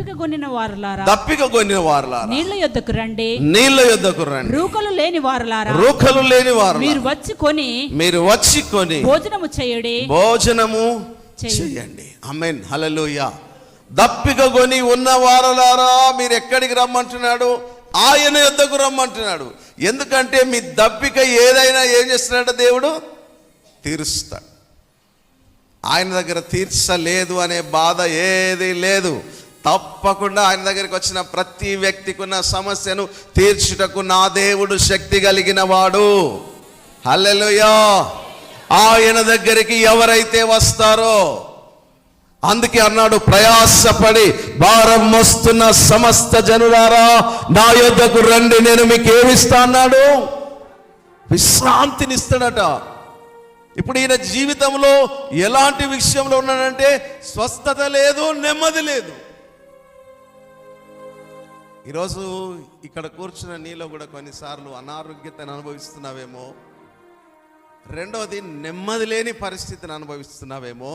దప్పికగొనిన వారులారా, దప్పికగొనిన వారులారా, నీళ్ల యొద్దకు రండి, నీళ్ల యొద్దకు రండి. రూకలు లేని వారులారా, రూకలు లేని వారు, మీరు వచ్చి కొని భోజనము చేయుడి, భోజనము చేయండి. ఆమేన్, హల్లెలూయా. దప్పికగొని ఉన్న వారులారా, మీరు ఎక్కడికి రమ్మంటున్నాడు? ఆయన యొద్దకు రమ్మంటున్నాడు. ఎందుకంటే మీ దప్పిక ఏదైనా ఏం చేస్తున్నాడు? దేవుడు తీరుస్తాడు. ఆయన దగ్గర తీర్చలేదు అనే బాధ ఏది లేదు. తప్పకుండా ఆయన దగ్గరికి వచ్చిన ప్రతి వ్యక్తికి ఉన్న సమస్యను తీర్చుటకు నా దేవుడు శక్తి కలిగిన వాడు. హల్లెలూయా. ఆయన దగ్గరికి ఎవరైతే వస్తారో, అందుకే అన్నాడు, ప్రయాసపడి భారం మోస్తున్న సమస్త జనులారా నా యొద్దకు రండి, నేను మీకు ఏమిస్తా అన్నాడు? విశ్రాంతినిస్తాడట. ఇప్పుడు ఈయన జీవితంలో ఎలాంటి విషయంలో ఉన్నాడంటే స్వస్థత లేదు, నెమ్మది లేదు. ఈరోజు ఇక్కడ కూర్చున్న నీలో కూడా కొన్నిసార్లు అనారోగ్యతను అనుభవిస్తున్నావేమో, రెండవది నెమ్మది లేని పరిస్థితిని అనుభవిస్తున్నావేమో,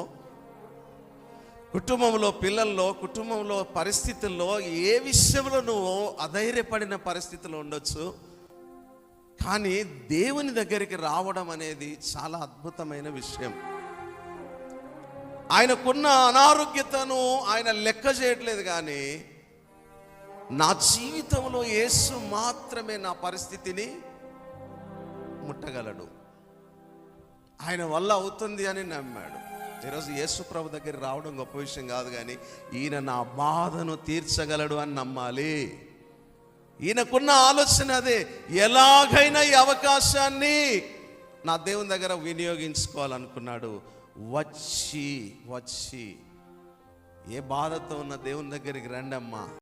కుటుంబంలో పిల్లల్లో, కుటుంబంలో పరిస్థితుల్లో ఏ విషయంలో నువ్వు అధైర్యపడిన పరిస్థితిలో ఉండొచ్చు. కానీ దేవుని దగ్గరికి రావడం అనేది చాలా అద్భుతమైన విషయం. ఆయనకున్న అనారోగ్యతను ఆయన లెక్క చేయట్లేదు, కానీ నా జీవితంలో యేసు మాత్రమే నా పరిస్థితిని ముట్టగలడు, ఆయన వల్ల అవుతుంది అని నమ్మాడు. ఈరోజు యేసు ప్రభు దగ్గర రావడం గొప్ప విషయం కాదు, కానీ ఈయన నా బాధను తీర్చగలడు అని నమ్మాలి. ఈయనకున్న ఆలోచన అదే, ఎలాగైనా ఈ అవకాశాన్ని నా దేవుని దగ్గర వినియోగించుకోవాలనుకున్నాడు. వచ్చి ఏ బాధతో ఉన్న దేవుని దగ్గరికి రండి అమ్మా.